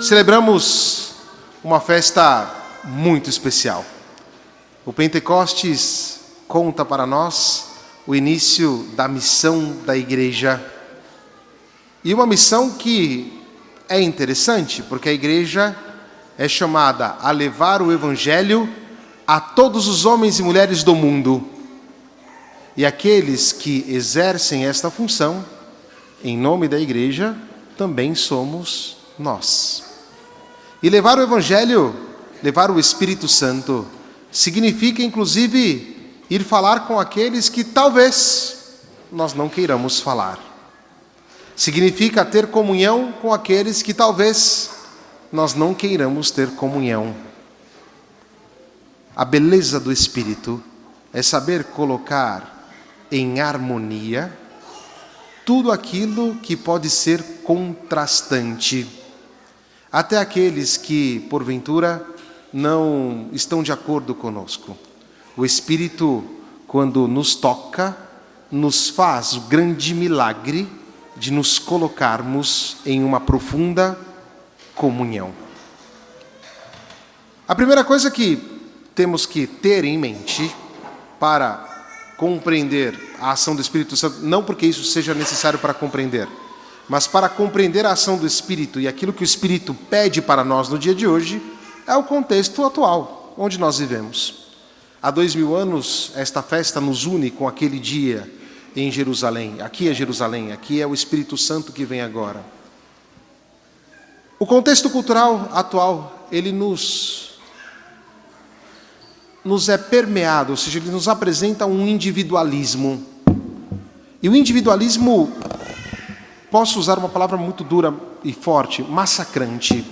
Celebramos uma festa muito especial. O Pentecostes conta para nós o início da missão da igreja. E uma missão que é interessante, porque a igreja é chamada a levar o evangelho a todos os homens e mulheres do mundo. E aqueles que exercem esta função, em nome da igreja, também somos nós. E levar o evangelho, levar o Espírito Santo, significa inclusive ir falar com aqueles que talvez nós não queiramos falar. Significa ter comunhão com aqueles que talvez nós não queiramos ter comunhão. A beleza do Espírito é saber colocar em harmonia tudo aquilo que pode ser contrastante. Até aqueles que, porventura, não estão de acordo conosco. O Espírito, quando nos toca, nos faz o grande milagre de nos colocarmos em uma profunda comunhão. A primeira coisa que temos que ter em mente para compreender a ação do Espírito Santo, não porque isso seja necessário para compreender, mas para compreender a ação do Espírito e aquilo que o Espírito pede para nós no dia de hoje, é o contexto atual, onde nós vivemos. Há 2000 anos, esta festa nos une com aquele dia em Jerusalém. Aqui é Jerusalém, aqui é o Espírito Santo que vem agora. O contexto cultural atual, ele nos é permeado, ou seja, ele nos apresenta um individualismo. E o individualismo, posso usar uma palavra muito dura e forte, massacrante.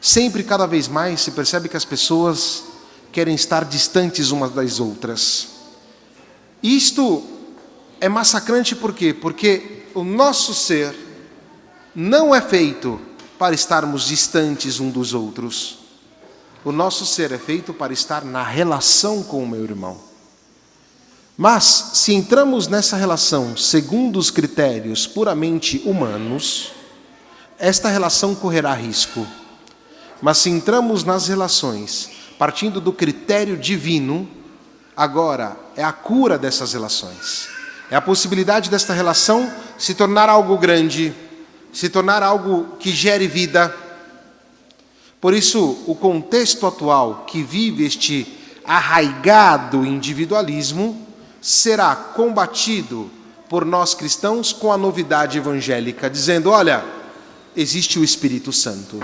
Sempre, cada vez mais, se percebe que as pessoas querem estar distantes umas das outras. Isto é massacrante por quê? Porque o nosso ser não é feito para estarmos distantes uns dos outros. O nosso ser é feito para estar na relação com o meu irmão. Mas, se entramos nessa relação segundo os critérios puramente humanos, esta relação correrá risco. Mas se entramos nas relações partindo do critério divino, agora é a cura dessas relações. É a possibilidade desta relação se tornar algo grande, se tornar algo que gere vida. Por isso, o contexto atual que vive este arraigado individualismo será combatido por nós cristãos com a novidade evangélica, dizendo, olha, existe o Espírito Santo.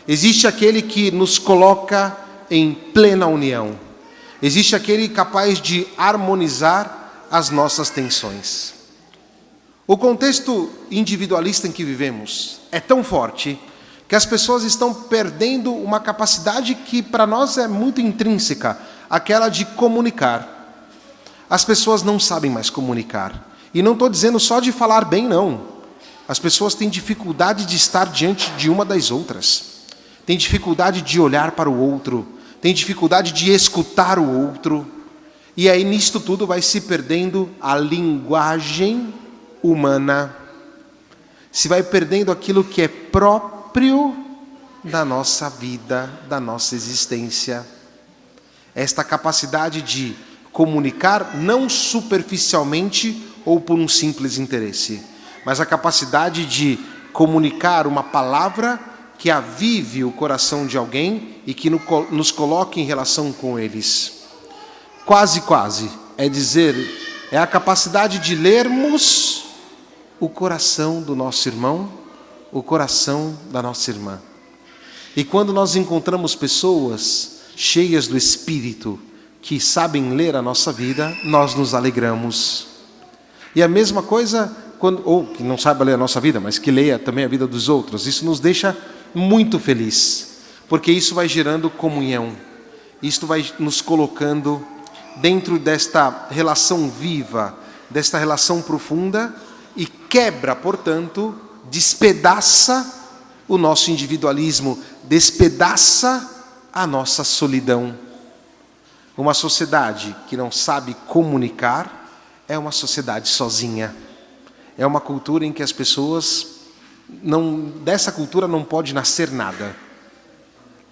Existe aquele que nos coloca em plena união. Existe aquele capaz de harmonizar as nossas tensões. O contexto individualista em que vivemos é tão forte que as pessoas estão perdendo uma capacidade que para nós é muito intrínseca, aquela de comunicar. As pessoas não sabem mais comunicar. E não estou dizendo só de falar bem, não. As pessoas têm dificuldade de estar diante de uma das outras. Têm dificuldade de olhar para o outro. Têm dificuldade de escutar o outro. E aí nisto tudo vai se perdendo a linguagem humana. Se vai perdendo aquilo que é próprio da nossa vida, da nossa existência. Esta capacidade de comunicar não superficialmente ou por um simples interesse, mas a capacidade de comunicar uma palavra que avive o coração de alguém e que nos coloque em relação com eles. Quase, é dizer, é a capacidade de lermos o coração do nosso irmão, o coração da nossa irmã. E quando nós encontramos pessoas cheias do Espírito, que sabem ler a nossa vida, nós nos alegramos. E a mesma coisa, ou que não saiba ler a nossa vida, mas que leia também a vida dos outros. Isso nos deixa muito feliz, porque isso vai gerando comunhão. Isso vai nos colocando dentro desta relação viva, desta relação profunda, e quebra, portanto, despedaça o nosso individualismo, despedaça a nossa solidão. Uma sociedade que não sabe comunicar é uma sociedade sozinha. É uma cultura em que as pessoas dessa cultura não pode nascer nada.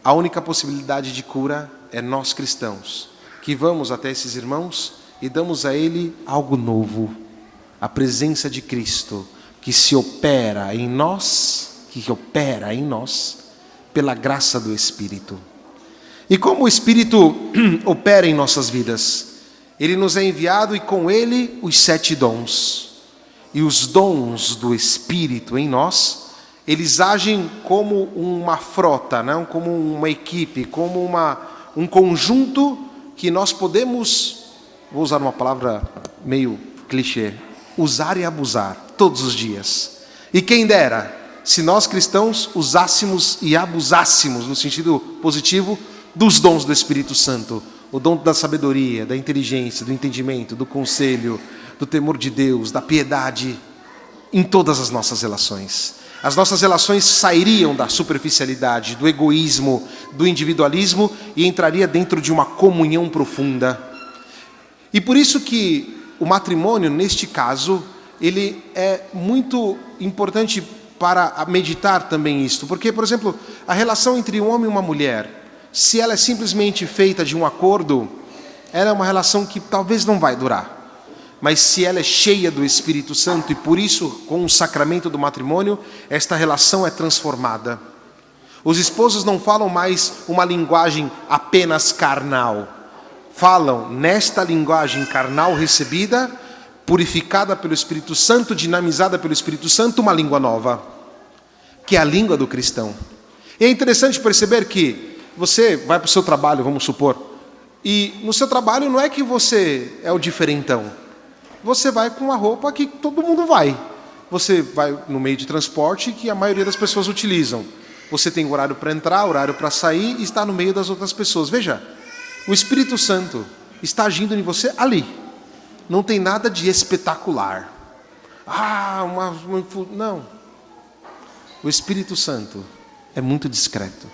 A única possibilidade de cura é nós cristãos, que vamos até esses irmãos e damos a ele algo novo, a presença de Cristo, que opera em nós pela graça do Espírito. E como o Espírito opera em nossas vidas? Ele nos é enviado e com ele os 7 dons. E os dons do Espírito em nós, eles agem como uma frota, não? Como uma equipe, como um conjunto que nós podemos, vou usar uma palavra meio clichê, usar e abusar todos os dias. E quem dera, se nós cristãos usássemos e abusássemos, no sentido positivo, dos dons do Espírito Santo. O dom da sabedoria, da inteligência, do entendimento, do conselho, do temor de Deus, da piedade, em todas as nossas relações. As nossas relações sairiam da superficialidade, do egoísmo, do individualismo e entraria dentro de uma comunhão profunda. E por isso que o matrimônio, neste caso, ele é muito importante para meditar também isto. Porque, por exemplo, a relação entre um homem e uma mulher, se ela é simplesmente feita de um acordo, ela é uma relação que talvez não vai durar. Mas se ela é cheia do Espírito Santo e por isso, com o sacramento do matrimônio, esta relação é transformada. Os esposos não falam mais uma linguagem apenas carnal. Falam nesta linguagem carnal recebida, purificada pelo Espírito Santo, dinamizada pelo Espírito Santo, uma língua nova, que é a língua do cristão. E é interessante perceber que você vai para o seu trabalho, vamos supor, e no seu trabalho não é que você é o diferentão. Você vai com uma roupa que todo mundo vai. Você vai no meio de transporte que a maioria das pessoas utilizam. Você tem horário para entrar, horário para sair e está no meio das outras pessoas. Veja, o Espírito Santo está agindo em você ali. Não tem nada de espetacular. Não. O Espírito Santo é muito discreto.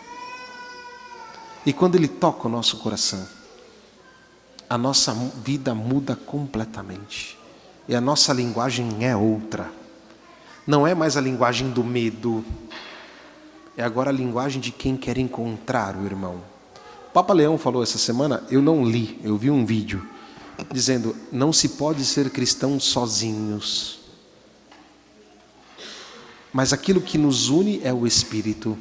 E quando ele toca o nosso coração, a nossa vida muda completamente. E a nossa linguagem é outra. Não é mais a linguagem do medo. É agora a linguagem de quem quer encontrar o irmão. O Papa Leão falou essa semana, eu não li, eu vi um vídeo, dizendo, não se pode ser cristão sozinhos. Mas aquilo que nos une é o Espírito.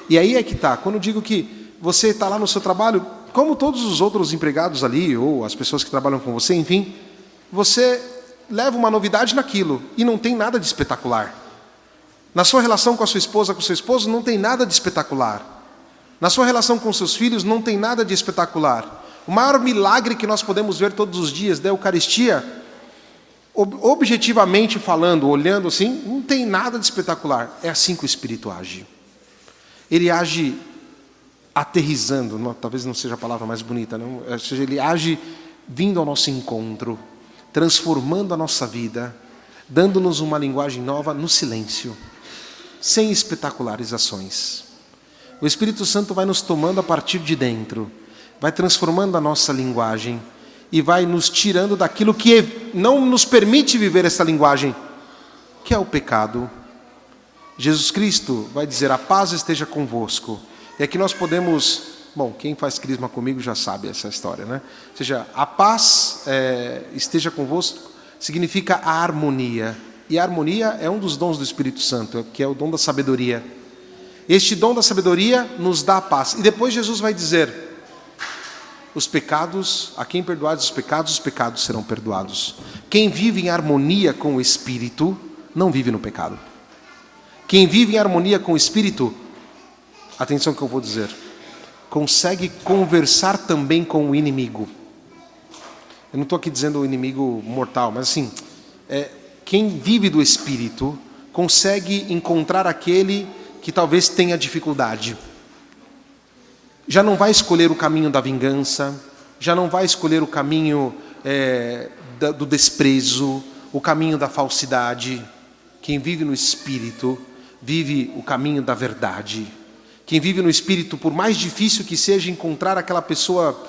E aí é que está, quando eu digo que você está lá no seu trabalho, como todos os outros empregados ali, ou as pessoas que trabalham com você, enfim, você leva uma novidade naquilo, e não tem nada de espetacular. Na sua relação com a sua esposa, com o seu esposo, não tem nada de espetacular. Na sua relação com seus filhos, não tem nada de espetacular. O maior milagre que nós podemos ver todos os dias da Eucaristia, objetivamente falando, olhando assim, não tem nada de espetacular. É assim que o Espírito age. Ele age aterrissando, talvez não seja a palavra mais bonita, não? Ou seja, ele age vindo ao nosso encontro, transformando a nossa vida, dando-nos uma linguagem nova no silêncio, sem espetacularizações. O Espírito Santo vai nos tomando a partir de dentro, vai transformando a nossa linguagem e vai nos tirando daquilo que não nos permite viver essa linguagem, que é o pecado. Jesus Cristo vai dizer, a paz esteja convosco. E aqui nós podemos, quem faz crisma comigo já sabe essa história, né? Ou seja, a paz esteja convosco significa a harmonia. E a harmonia é um dos dons do Espírito Santo, que é o dom da sabedoria. Este dom da sabedoria nos dá a paz. E depois Jesus vai dizer, os pecados, a quem perdoares os pecados serão perdoados. Quem vive em harmonia com o Espírito, não vive no pecado. Quem vive em harmonia com o Espírito, atenção que eu vou dizer, consegue conversar também com o inimigo. Eu não estou aqui dizendo o inimigo mortal, mas assim, quem vive do Espírito consegue encontrar aquele que talvez tenha dificuldade. Já não vai escolher o caminho da vingança, já não vai escolher o caminho do desprezo, o caminho da falsidade. Quem vive no Espírito, vive o caminho da verdade. Quem vive no Espírito, por mais difícil que seja encontrar aquela pessoa,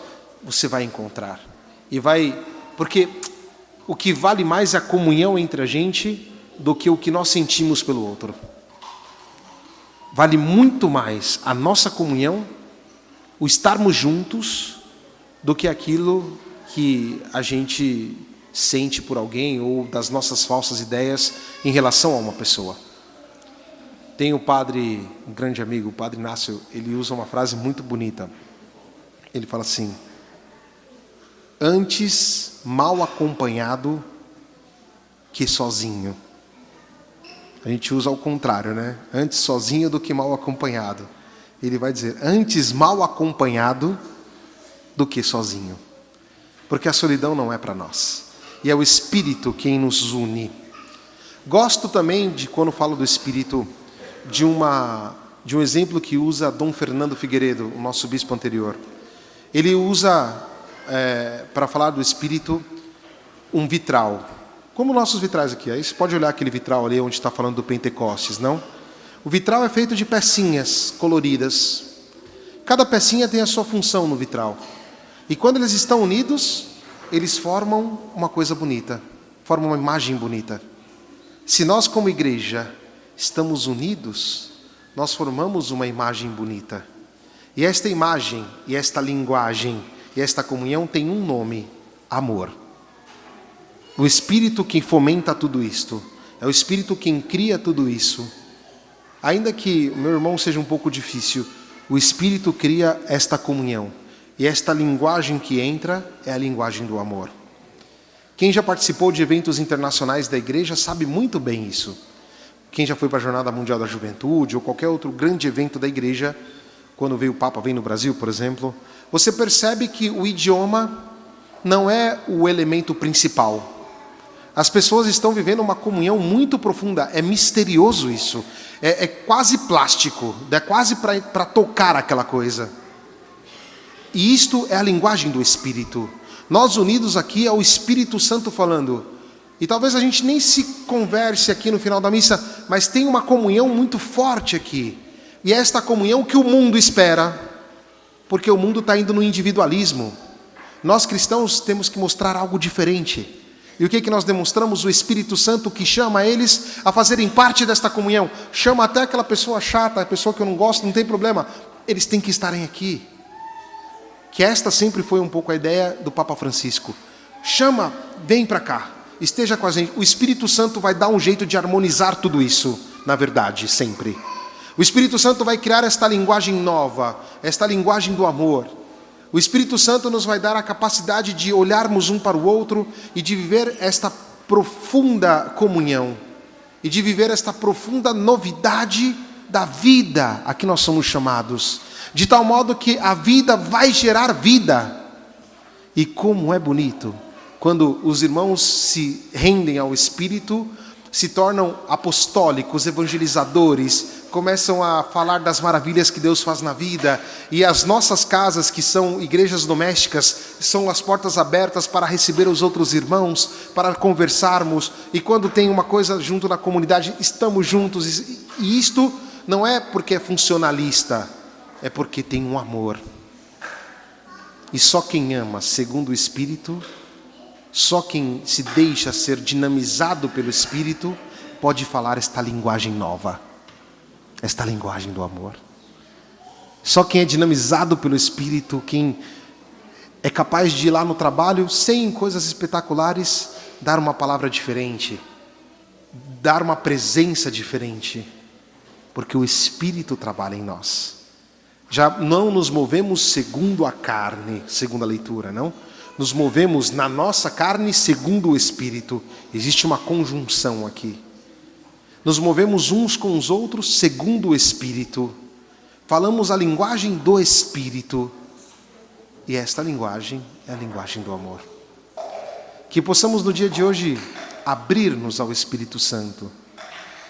você vai encontrar. Porque o que vale mais é a comunhão entre a gente do que o que nós sentimos pelo outro. Vale muito mais a nossa comunhão, o estarmos juntos, do que aquilo que a gente sente por alguém ou das nossas falsas ideias em relação a uma pessoa. Tem o padre, um grande amigo, o padre Inácio, ele usa uma frase muito bonita. Ele fala assim: antes mal acompanhado que sozinho. A gente usa ao contrário, né? Antes sozinho do que mal acompanhado. Ele vai dizer, antes mal acompanhado do que sozinho. Porque a solidão não é para nós. E é o Espírito quem nos une. Gosto também de, quando falo do Espírito, de um exemplo que usa Dom Fernando Figueiredo, o nosso bispo anterior. Ele usa, para falar do Espírito, um vitral. Como nossos vitrais aqui. Aí você pode olhar aquele vitral ali onde está falando do Pentecostes, não? O vitral é feito de pecinhas coloridas. Cada pecinha tem a sua função no vitral. E quando eles estão unidos, eles formam uma coisa bonita. Formam uma imagem bonita. Se nós como igreja estamos unidos, nós formamos uma imagem bonita. E esta imagem, e esta linguagem, e esta comunhão tem um nome: amor. O Espírito quem fomenta tudo isto. É o Espírito quem cria tudo isso. Ainda que o meu irmão seja um pouco difícil, o Espírito cria esta comunhão. E esta linguagem que entra é a linguagem do amor. Quem já participou de eventos internacionais da igreja sabe muito bem isso. Quem já foi para a Jornada Mundial da Juventude ou qualquer outro grande evento da igreja, quando veio o Papa, vem no Brasil, por exemplo, você percebe que o idioma não é o elemento principal. As pessoas estão vivendo uma comunhão muito profunda. É misterioso isso. É quase plástico. É quase para tocar aquela coisa. E isto é a linguagem do Espírito. Nós unidos aqui é o Espírito Santo falando. E talvez a gente nem se converse aqui no final da missa, mas tem uma comunhão muito forte aqui. E é esta comunhão que o mundo espera. Porque o mundo está indo no individualismo. Nós cristãos temos que mostrar algo diferente. E o que nós demonstramos? O Espírito Santo que chama eles a fazerem parte desta comunhão. Chama até aquela pessoa chata, a pessoa que eu não gosto, não tem problema. Eles têm que estarem aqui. Que esta sempre foi um pouco a ideia do Papa Francisco. Chama, vem para cá, esteja com a gente. O Espírito Santo vai dar um jeito de harmonizar tudo isso, na verdade, sempre. O Espírito Santo vai criar esta linguagem nova, esta linguagem do amor. O Espírito Santo nos vai dar a capacidade de olharmos um para o outro e de viver esta profunda comunhão. E de viver esta profunda novidade da vida a que nós somos chamados. De tal modo que a vida vai gerar vida. E como é bonito quando os irmãos se rendem ao Espírito, se tornam apostólicos, evangelizadores, começam a falar das maravilhas que Deus faz na vida, e as nossas casas, que são igrejas domésticas, são as portas abertas para receber os outros irmãos, para conversarmos, e quando tem uma coisa junto na comunidade, estamos juntos, e isto não é porque é funcionalista, é porque tem um amor. E só quem ama segundo o Espírito, só quem se deixa ser dinamizado pelo Espírito, pode falar esta linguagem nova. Esta linguagem do amor. Só quem é dinamizado pelo Espírito, quem é capaz de ir lá no trabalho, sem coisas espetaculares, dar uma palavra diferente, dar uma presença diferente, porque o Espírito trabalha em nós. Já não nos movemos segundo a carne, segundo a leitura, não? Nos movemos na nossa carne segundo o Espírito. Existe uma conjunção aqui. Nos movemos uns com os outros segundo o Espírito. Falamos a linguagem do Espírito. E esta linguagem é a linguagem do amor. Que possamos no dia de hoje abrir-nos ao Espírito Santo.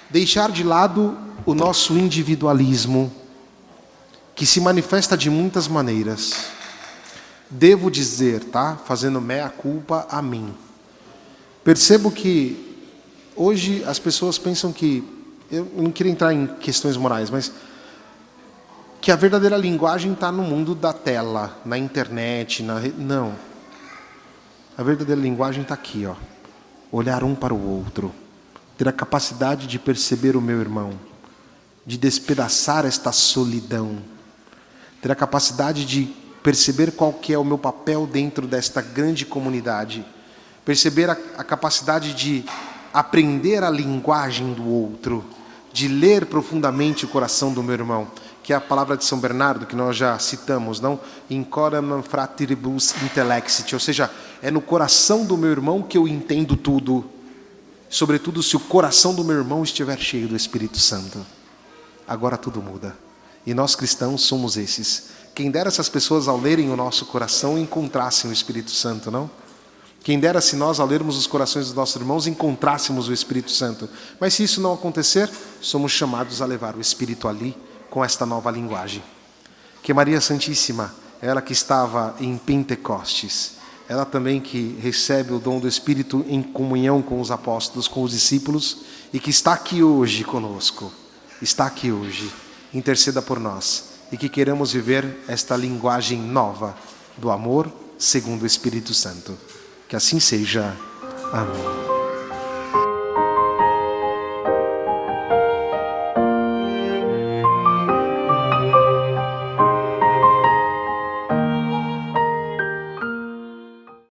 Deixar de lado o nosso individualismo, que se manifesta de muitas maneiras. Devo dizer, tá? Fazendo meia culpa a mim. Percebo que hoje as pessoas pensam que, eu não queria entrar em questões morais, mas que a verdadeira linguagem está no mundo da tela, na internet, não. A verdadeira linguagem está aqui, ó. Olhar um para o outro, ter a capacidade de perceber o meu irmão, de despedaçar esta solidão, ter a capacidade de perceber qual que é o meu papel dentro desta grande comunidade, perceber a capacidade de aprender a linguagem do outro, de ler profundamente o coração do meu irmão, que é a palavra de São Bernardo, que nós já citamos, não? In coram fratribus intellexit, ou seja, é no coração do meu irmão que eu entendo tudo, sobretudo se o coração do meu irmão estiver cheio do Espírito Santo. Agora tudo muda, e nós cristãos somos esses. Quem dera essas pessoas ao lerem o nosso coração encontrassem o Espírito Santo, não? Quem dera se nós, ao lermos os corações dos nossos irmãos, encontrássemos o Espírito Santo. Mas se isso não acontecer, somos chamados a levar o Espírito ali, com esta nova linguagem. Que Maria Santíssima, ela que estava em Pentecostes, ela também que recebe o dom do Espírito em comunhão com os apóstolos, com os discípulos, e que está aqui hoje conosco, está aqui hoje, interceda por nós, e que queremos viver esta linguagem nova do amor segundo o Espírito Santo. Que assim seja. Amém.